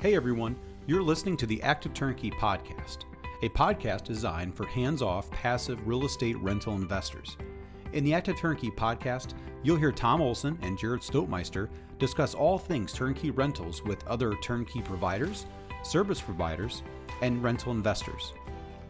Hey everyone, you're listening to the Active Turnkey podcast, a podcast designed for hands-off, passive real estate rental investors. In the Active Turnkey podcast, you'll hear Tom Olson and Jarrod Stoutmeister discuss all things turnkey rentals with other turnkey providers, service providers, and rental investors.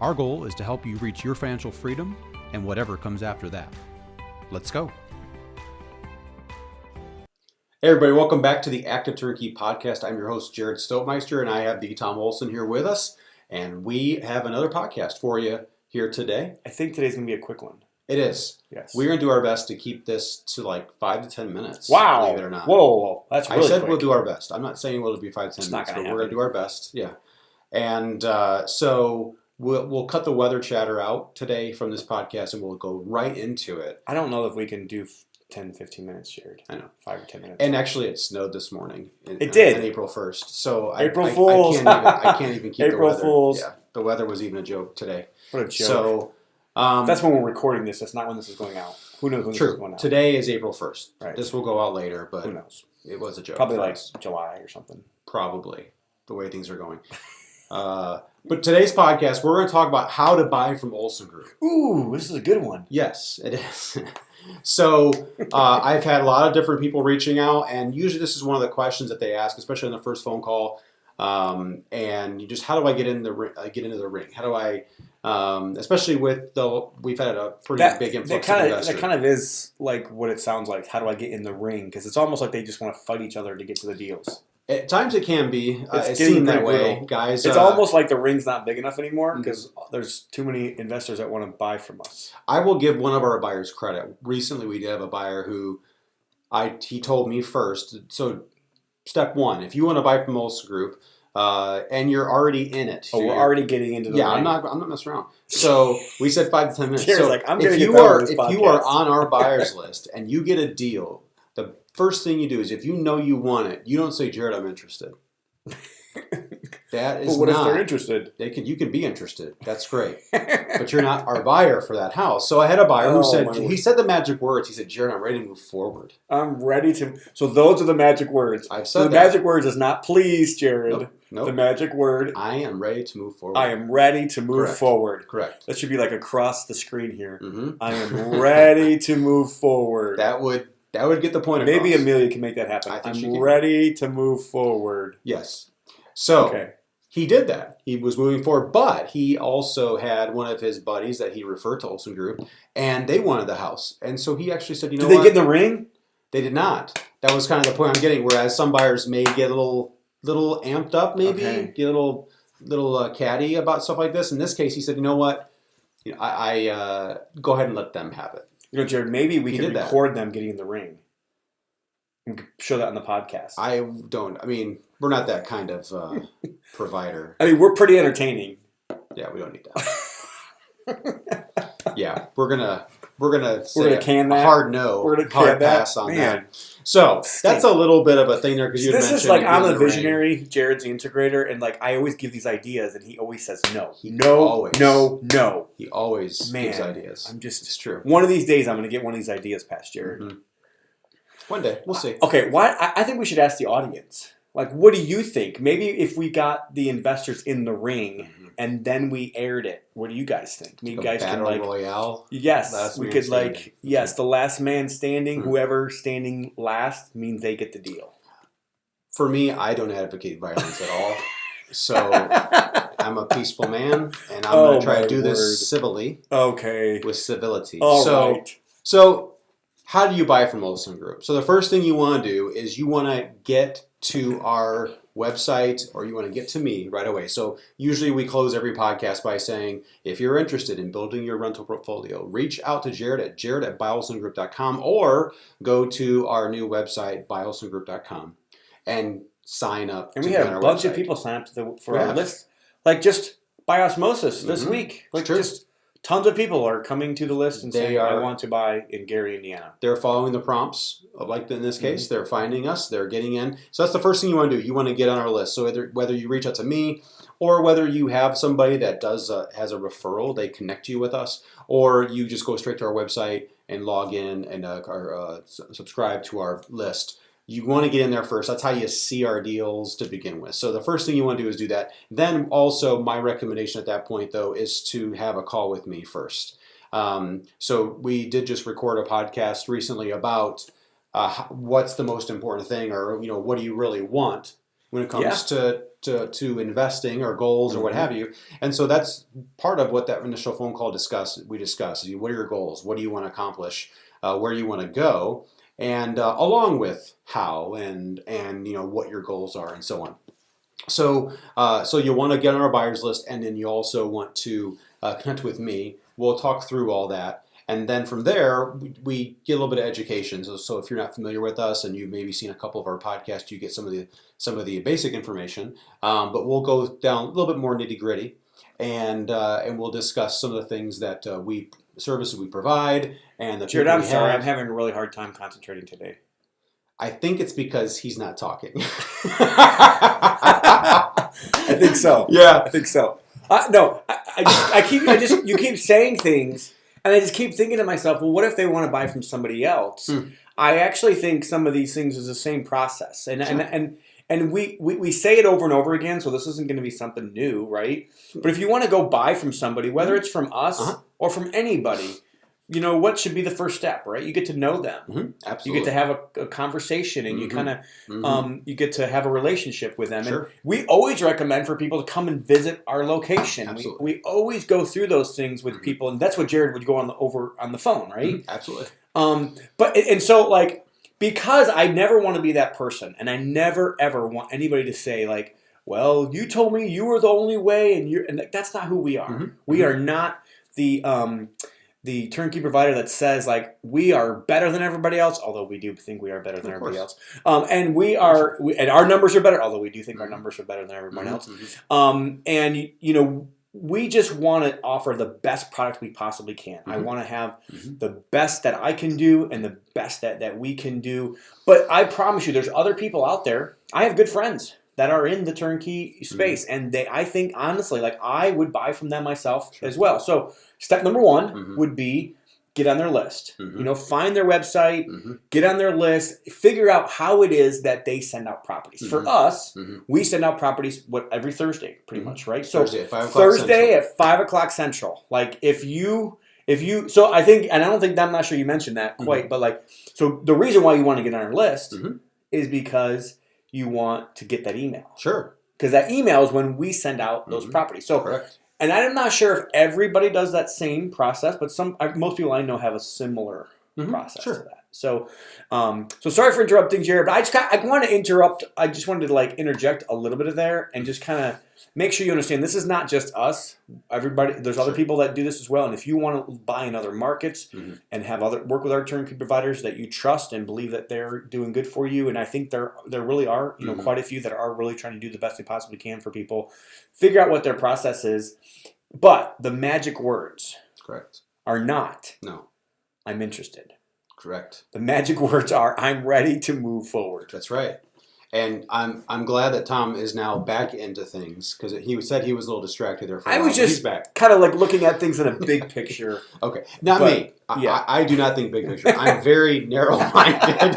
Our goal is to help you reach your financial freedom and whatever comes after that. Let's go. Hey everybody, welcome back to the Active Turnkey podcast. I'm your host, Jarrod Stoutmeister, and I have the Tom Olson here with us, and we have another podcast for you here today. I think today's going to be a quick one. It is. Yes. We're going to do our best to keep this to like 5 to 10 minutes. Wow. Believe it or not. Whoa. That's really I said quick. We'll do our best. I'm not saying it'll be 5 to 10 minutes, but we're going to do our best. Yeah. And so we'll cut the weather chatter out today from this podcast, and we'll go right into it. I don't know if we can do 10, 15 minutes, Jarrod. I know. 5 or 10 minutes. And actually, it snowed this morning. It did. On April 1st. So April Fools. I can't even keep April the weather. Fools. Yeah, the weather was even a joke today. What a joke. So that's when we're recording this. That's not when this is going out. Who knows when this is going out? Today is April 1st. Right. This will go out later, but who knows? It was a joke. Probably like July or something. Probably, the way things are going. But today's podcast, we're going to talk about how to buy from Olson Group. Ooh, this is a good one. Yes, it is. So I've had a lot of different people reaching out, and usually this is one of the questions that they ask, especially on the first phone call. And you just, how do I get into the ring? How do I, especially with we've had a pretty big influx of investors. That kind of is like what it sounds like. How do I get in the ring? Because it's almost like they just want to fight each other to get to the deals. At times it can be. It seems that way, guys. It's almost like the ring's not big enough anymore because there's too many investors that want to buy from us. I will give one of our buyers credit. Recently, we did have a buyer who he told me first. So, step one, if you want to buy from Olson Group and you're already in it. Oh, we're already getting into the ring. I'm not messing around. So we said 5 to 10 minutes. Jared's so like, I'm if you are on our buyers list and you get a deal, the first thing you do is if you know you want it, you don't say, Jarrod, I'm interested. That is but what not. if they're interested? You can be interested. That's great. But you're not our buyer for that house. So I had a buyer who said, he said the magic words. He said, Jarrod, I'm ready to move forward. I'm ready to. So those are the magic words. I've said the magic words is not please, Jarrod. Nope. The magic word. I am ready to move forward. I am ready to move forward. Correct. That should be like across the screen here. Mm-hmm. I am ready to move forward. That would get the point across. Maybe Amelia can make that happen. I'm ready to move forward. Yes. So he did that. He was moving forward, but he also had one of his buddies that he referred to Olson Group, and they wanted the house. And so he actually said, you know what? Did they get in the ring? They did not. That was kind of the point I'm getting, whereas some buyers may get a little amped up, maybe, get a little catty about stuff like this. In this case, he said, you know what? I go ahead and let them have it. You know, Jarrod, maybe we can record them getting in the ring. We could show that on the podcast. We're not that kind of provider. I mean, we're pretty entertaining. Yeah, we don't need that. Yeah, we're gonna can that. Hard no. We're gonna hard pass on that. So that's a little bit of a thing there because you mentioned. This is like I'm a visionary. Jarrod's the integrator, and like I always give these ideas, and he always says no. No. He always gives ideas. It's true. One of these days, I'm going to get one of these ideas past Jarrod. Mm-hmm. One day, we'll see. Okay, I think we should ask the audience. Like, what do you think? Maybe if we got the investors in the ring and then we aired it, what do you guys think? Maybe you guys can royale. Yes, we could the last man standing. Mm-hmm. Whoever standing last means they get the deal. For me, I don't advocate violence at all. So I'm a peaceful man, and I'm going to try to do this civilly. Okay. With civility. All right. So how do you buy from Olson Group? So the first thing you want to do is you want to get to our website, or you want to get to me right away. So usually we close every podcast by saying, if you're interested in building your rental portfolio, reach out to Jarrod at jarrod@buyolsongroup.com, or go to our new website, buyolsongroup.com, and sign up. And we had a bunch of people sign up for our list, like just by osmosis this week. Like just tons of people are coming to the list and saying, I want to buy in Gary, Indiana. They're following the prompts, like in this case. They're finding us. They're getting in. So that's the first thing you want to do. You want to get on our list. So whether you reach out to me, or whether you have somebody that has a referral, they connect you with us, or you just go straight to our website and log in and subscribe to our list. you want to get in there first. That's how you see our deals to begin with. So the first thing you want to do is do that. Then also my recommendation at that point, though, is to have a call with me first. So we did just record a podcast recently about what's the most important thing, or what do you really want when it comes to investing or goals or what have you. And so that's part of what that initial phone call we discussed. What are your goals? What do you want to accomplish? Where you want to go? And along with how and what your goals are and so on. So you want to get on our buyers list, and then you also want to connect with me. We'll talk through all that. And then from there, we get a little bit of education. So if you're not familiar with us and you've maybe seen a couple of our podcasts, you get some of the basic information. But we'll go down a little bit more nitty gritty, and we'll discuss some of the things that services we provide and the. Jarrod, I'm sorry, I'm having a really hard time concentrating today. I think it's because he's not talking. I think so. Yeah, I think so. No, you keep saying things. And I just keep thinking to myself, well, what if they want to buy from somebody else? I actually think some of these things is the same process. And we say it over and over again, so this isn't going to be something new, right? But if you want to go buy from somebody, whether it's from us or from anybody, what should be the first step, right? You get to know them. Absolutely. You get to have a conversation, and you kind of you get to have a relationship with them. Sure. And we always recommend for people to come and visit our location. Absolutely. We always go through those things with people, and that's what Jarrod would go over on the phone, right? Absolutely. So because I never want to be that person, and I never ever want anybody to say like, well, you told me you were the only way, and that's not who we are. We are not the turnkey provider that says like we are better than everybody else, although we do think we are better than everybody else, and and our numbers are better, although we do think our numbers are better than everyone else. We just want to offer the best product we possibly can. I want to have the best that I can do and the best that we can do. But I promise you, there's other people out there. I have good friends that are in the turnkey space, and I think honestly, like I would buy from them myself as well. So step number one would be get on their list. Find their website, get on their list, figure out how it is that they send out properties. For us, we send out properties every Thursday, pretty much, right? So Thursday at 5 o'clock Central. Like if you, so I think, and I don't think, I'm not sure you mentioned that quite, but so the reason why you want to get on our list is because you want to get that email. Sure. Because that email is when we send out those properties. So, correct. And I'm not sure if everybody does that same process, but most people I know have a similar process to that. So, so sorry for interrupting, Jarrod, but I want to interrupt. I just wanted to interject a little bit of there and just kind of make sure you understand this is not just us. Everybody, there's other people that do this as well. And if you want to buy in other markets and have work with our turnkey providers that you trust and believe that they're doing good for you, and I think there really are quite a few that are really trying to do the best they possibly can for people. Figure out what their process is, but the magic words are not. No, I'm interested. Correct. The magic words are, I'm ready to move forward. That's right. And I'm glad that Tom is now back into things, because he said he was a little distracted there for a while. I was just kind of looking at things in a big picture. Okay. Not me. Yeah. I do not think big picture. I'm very narrow-minded.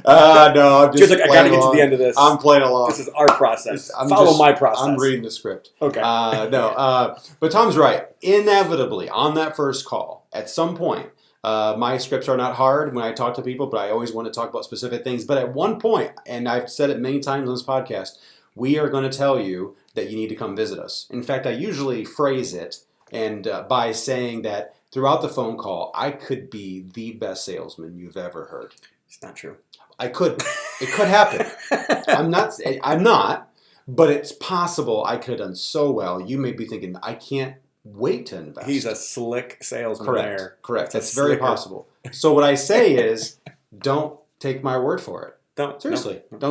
No, I'm just I got to get to the end of this. I'm playing along. This is our process. Follow my process. I'm reading the script. Okay. But Tom's right. Inevitably, on that first call, at some point, my scripts are not hard when I talk to people, but I always want to talk about specific things. But at one point, and I've said it many times on this podcast, we are going to tell you that you need to come visit us. In fact, I usually phrase it by saying that throughout the phone call, I could be the best salesman you've ever heard. It's not true. I could. It could happen. I'm not, but it's possible I could have done so well. You may be thinking, I can't wait to invest. He's a slick salesman there. Correct. That's very possible. So what I say is, don't take my word for it. Don't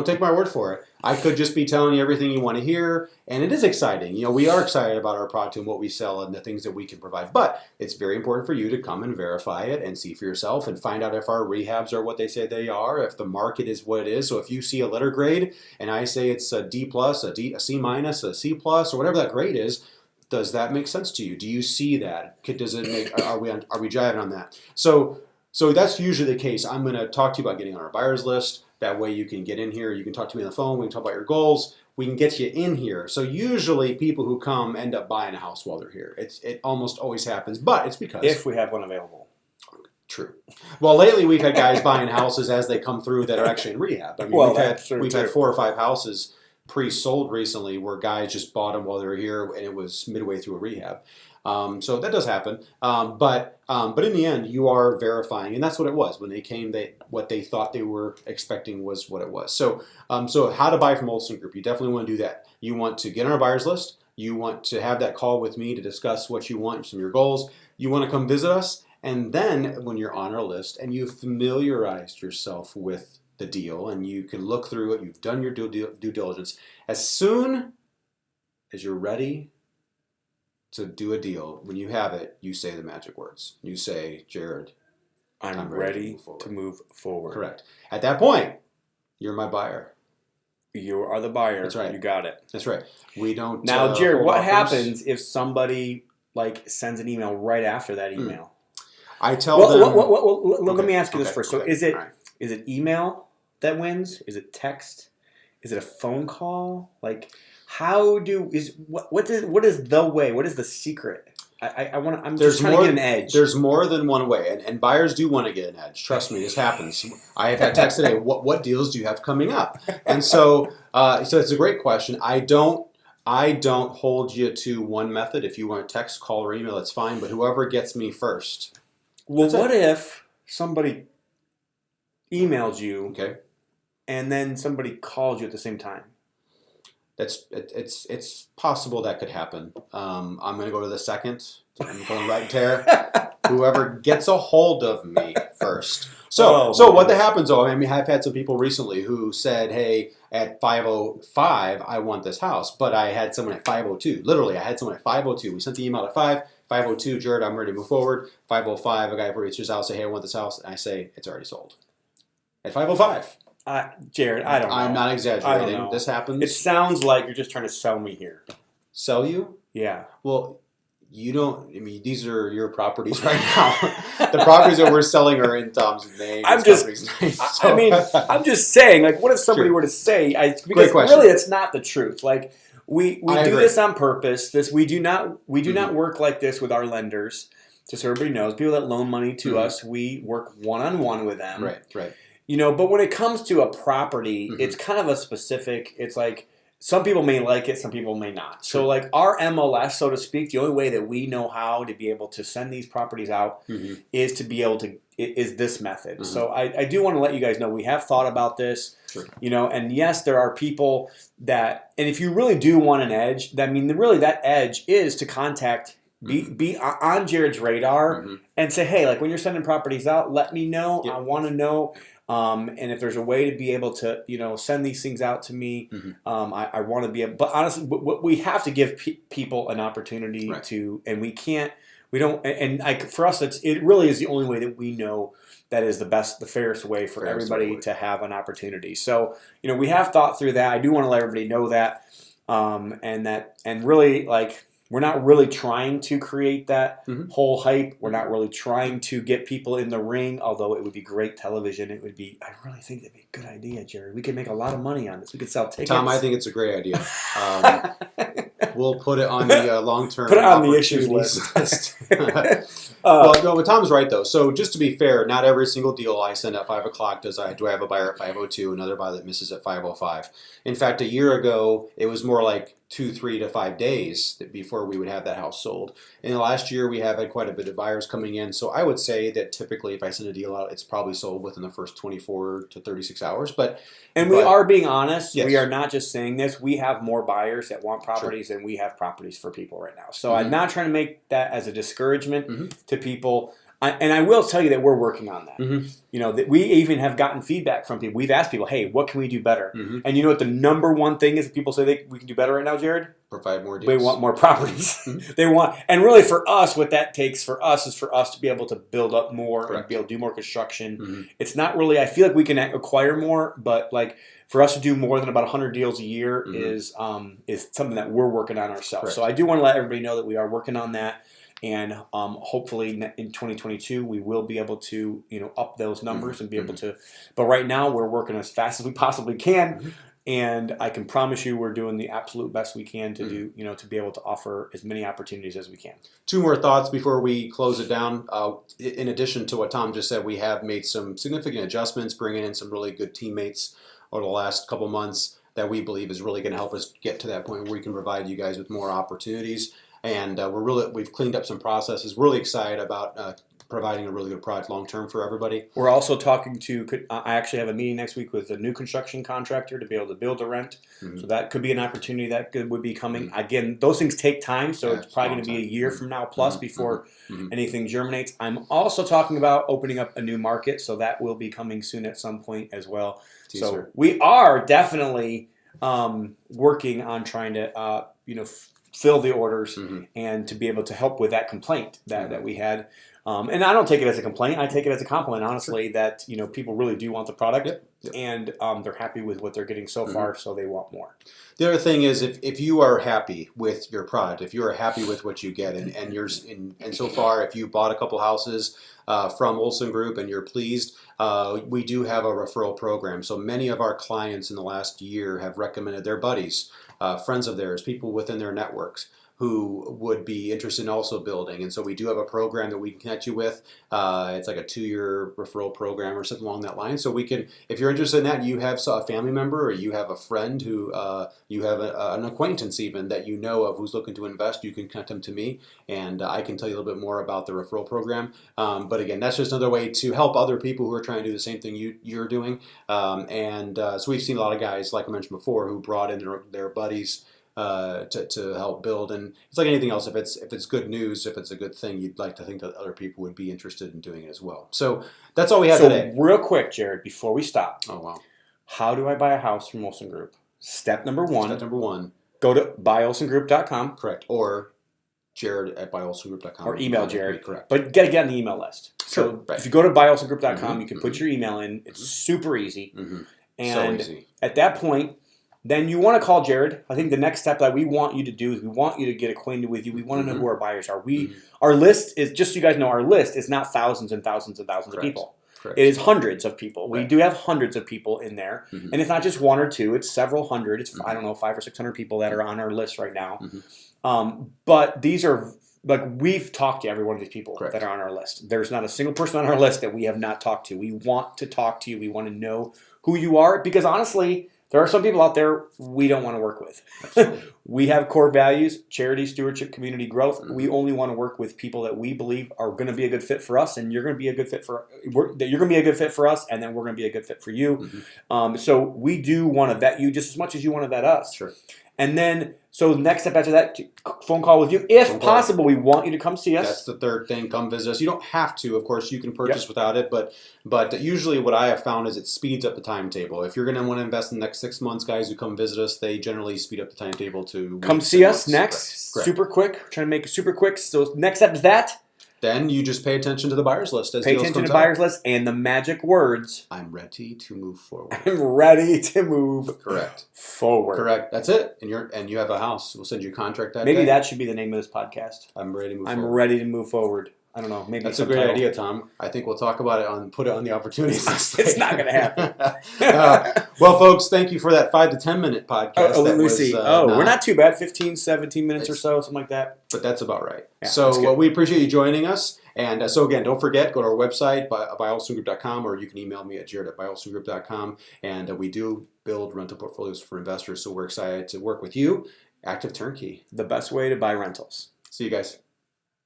take my word for it. I could just be telling you everything you want to hear, and it is exciting. We are excited about our product and what we sell and the things that we can provide. But it's very important for you to come and verify it and see for yourself and find out if our rehabs are what they say they are, if the market is what it is. So if you see a letter grade and I say it's a D+, a C-, a C+, or whatever that grade is, does that make sense to you? Do you see that? Does it make? Are we jiving on that? So that's usually the case. I'm going to talk to you about getting on our buyers list. That way you can get in here. You can talk to me on the phone. We can talk about your goals. We can get you in here. So usually people who come end up buying a house while they're here. It almost always happens, but it's because... If we have one available. True. Well, lately we've had guys buying houses as they come through that are actually in rehab. I mean, we've had 4 or 5 houses pre-sold recently where guys just bought them while they were here, and it was midway through a rehab. So that does happen. But in the end, you are verifying, and that's what it was when they came. What they thought they were expecting was what it was. So how to buy from Olson Group? You definitely want to do that. You want to get on our buyers list. You want to have that call with me to discuss what you want, some of your goals. You want to come visit us. And then when you're on our list and you've familiarized yourself with the deal and you can look through it, you've done your due diligence, as soon as you're ready to do a deal, when you have it, you say the magic words. You say, Jarrod, I'm ready to move forward. Correct. At that point, you're my buyer. You are the buyer. That's right. You got it. That's right. We don't... Now, Jarrod, what happens if somebody sends an email right after that email? I tell them... Let me ask you this first. So is it email that wins? Is it text? Is it a phone call? What is the way? What is the secret? I'm just trying to get an edge. There's more than one way, and buyers do want to get an edge. Trust me, this happens. I have had text today. What deals do you have coming up? And so it's a great question. I don't hold you to one method. If you want to text, call, or email, that's fine. But whoever gets me first. Well, what if somebody emails you, okay, and then somebody calls you at the same time? It's possible that could happen. I'm going to go to the second. I'm going right there. Whoever gets a hold of me first. So what happens though? I mean, I've had some people recently who said, "Hey, at 5:05, I want this house," but I had someone at 5:02. Literally, I had someone at 5:02. We sent the email at 5:02, Jarrod, I'm ready to move forward. 5:05, a guy reaches out, say, "Hey, I want this house," and I say, "It's already sold." At 5:05. Jarrod, I don't know. I'm not exaggerating. I don't know. This happens. It sounds like you're just trying to sell me here. Sell you? Yeah. Well, you don't. I mean, these are your properties right now. The properties that we're selling are in Tom's name. I'm just saying. What if somebody were to say? Because really, it's not the truth. We do this on purpose. We do not work like this with our lenders. Just so everybody knows, people that loan money to us, we work one-on-one with them. Right. But when it comes to a property, it's kind of a specific. It's some people may like it, some people may not. So our MLS, so to speak, the only way that we know how to be able to send these properties out is to be able to is this method. So I do want to let you guys know we have thought about this. Sure. And yes, there are people that, and if you really do want an edge, that edge is to contact. Be on Jarrod's radar and say, hey, when you're sending properties out, let me know. Yep. I want to know. And if there's a way to be able to, send these things out to me, I want to be able. But honestly, we have to give people an opportunity to, and for us, it really is the only way that we know that is the fairest way for everybody to have an opportunity. So, we have thought through that. I do want to let everybody know that, and really we're not really trying to create that whole hype. We're not really trying to get people in the ring, although it would be great television. I really think it'd be a good idea, Jarrod. We could make a lot of money on this. We could sell tickets. Tom, I think it's a great idea. We'll put it on the long-term Put it on the issues list. But Tom's right, though. So just to be fair, not every single deal I send at 5 o'clock do I have a buyer at 5:02, another buyer that misses at 5:05. In fact, a year ago, it was more like 2, 3 to 5 days before we would have that house sold. In the last year, we have had quite a bit of buyers coming in. So I would say that typically if I send a deal out, it's probably sold within the first 24 to 36 hours. We are being honest. Yes. We are not just saying this. We have more buyers that want properties than we have properties for people right now. So I'm not trying to make that as a discouragement to people. And I will tell you that we're working on that. That we even have gotten feedback from people. We've asked people, hey, what can we do better? And you know what the number one thing is that people say we can do better right now, Jarrod? Provide more deals. They want more properties. They want, and really for us, what that takes for us is for us to be able to build up more and be able to do more construction. It's not really, I feel like we can acquire more, but for us to do more than about 100 deals a year is something that we're working on ourselves. Correct. So I do want to let everybody know that we are working on that. And hopefully in 2022 we will be able to up those numbers and be able to. But right now we're working as fast as we possibly can, and I can promise you we're doing the absolute best we can to do to be able to offer as many opportunities as we can. Two more thoughts before we close it down. In addition to what Tom just said, we have made some significant adjustments, bringing in some really good teammates over the last couple months that we believe is really going to help us get to that point where we can provide you guys with more opportunities. And we've cleaned up some processes. Really excited about providing a really good product long term for everybody. We're also talking to. I actually have a meeting next week with a new construction contractor to be able to build to rent. So that could be an opportunity that would be coming. Again, those things take time, so it's probably going to be a year from now plus before anything germinates. I'm also talking about opening up a new market, so that will be coming soon at some point as well. So we are definitely working on trying to fill the orders and to be able to help with that complaint that we had. And I don't take it as a complaint. I take it as a compliment, honestly, that people really do want the product and they're happy with what they're getting so far, so they want more. The other thing is if you are happy with your product, if you are happy with what you get, and so far if you bought a couple houses from Olson Group and you're pleased, we do have a referral program. So many of our clients in the last year have recommended their buddies, friends of theirs, people within their networks who would be interested in also building. And so we do have a program that we can connect you with. It's like a 2-year referral program or something along that line. So we can, if you're interested in that, and you have a family member or you have a friend who, you have an acquaintance even that you know of who's looking to invest, you can connect them to me and I can tell you a little bit more about the referral program. But again, that's just another way to help other people who are trying to do the same thing you're doing. So we've seen a lot of guys, like I mentioned before, who brought in their buddies to help build, and it's like anything else. If it's good news, if it's a good thing, you'd like to think that other people would be interested in doing it as well. So that's all we have today. Real quick, Jarrod, before we stop. Oh wow! How do I buy a house from Olson Group? Step number one. Go to buyolsongroup.com. Correct. Or Jarrod at buyolsongroup.com. Or email Jarrod. Correct. But you got to get on the email list. So if you go to buyolsongroup.com, you can put your email in. It's super easy. And so easy. At that point, then you want to call Jarrod. I think the next step that we want you to do is we want you to get acquainted with you. We want to know who our buyers are. Our list is, just so you guys know, our list is not thousands and thousands and thousands of people. Correct. It is hundreds of people. We do have hundreds of people in there. And it's not just one or two. It's several hundred. It's, I don't know, 500 or 600 people that are on our list right now. But these are, like, we've talked to every one of these people that are on our list. There's not a single person on our list that we have not talked to. We want to talk to you. We want to know who you are, because honestly, there are some people out there we don't want to work with. We have core values: charity, stewardship, community growth. We only want to work with people that we believe are going to be a good fit for us, and you're going to be a good fit for. You're going to be a good fit for us, and then we're going to be a good fit for you. So we do want to vet you just as much as you want to vet us. Sure. And then, so next step after that, phone call with you. If possible, we want you to come see us. That's the third thing. Come visit us. You don't have to. Of course, you can purchase without it. But usually what I have found is it speeds up the timetable. If you're going to want to invest in the next 6 months, guys who come visit us, they generally speed up the timetable to come see us next. Correct. Super quick. We're trying to make it super quick. So next step is that. Then you just pay attention to the buyer's list. Pay attention to the buyer's list and the magic words. I'm ready to move forward. I'm ready to move forward. Correct. That's it. And you have a house. We'll send you a contract that Maybe day. That should be the name of this podcast. I'm ready to move forward. I'm ready to move forward. I don't know. Maybe that's a great idea, Tom. I think we'll talk about it put it on the opportunities list. It's not going to happen. Well, folks, thank you for that 5 to 10 minute podcast. Let me see. We're not too bad. 15, 17 minutes or so, something like that. But that's about right. Yeah, so we appreciate you joining us. And so again, don't forget, go to our website, buyolsongroup.com, or you can email me at Jarrod@buyolsongroup.com. And we do build rental portfolios for investors. So we're excited to work with you. Active Turnkey. The best way to buy rentals. See you guys.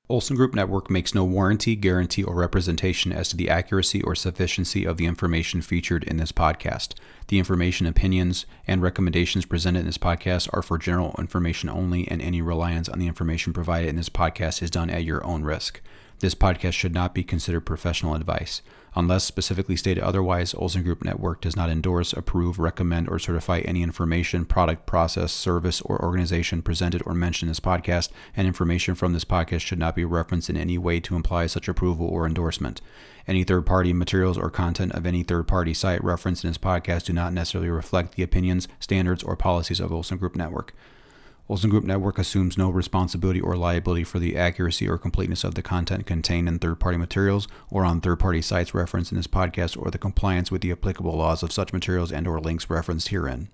Olson Group Network makes no warranty, guarantee, or representation as to the accuracy or sufficiency of the information featured in this podcast. The information, opinions, and recommendations presented in this podcast are for general information only, and any reliance on the information provided in this podcast is done at your own risk. This podcast should not be considered professional advice. Unless specifically stated otherwise, Olson Group Network does not endorse, approve, recommend, or certify any information, product, process, service, or organization presented or mentioned in this podcast, and information from this podcast should not be referenced in any way to imply such approval or endorsement. Any third-party materials or content of any third-party site referenced in this podcast do not necessarily reflect the opinions, standards, or policies of Olson Group Network. Olson Group Network assumes no responsibility or liability for the accuracy or completeness of the content contained in third-party materials or on third-party sites referenced in this podcast or the compliance with the applicable laws of such materials and/or links referenced herein.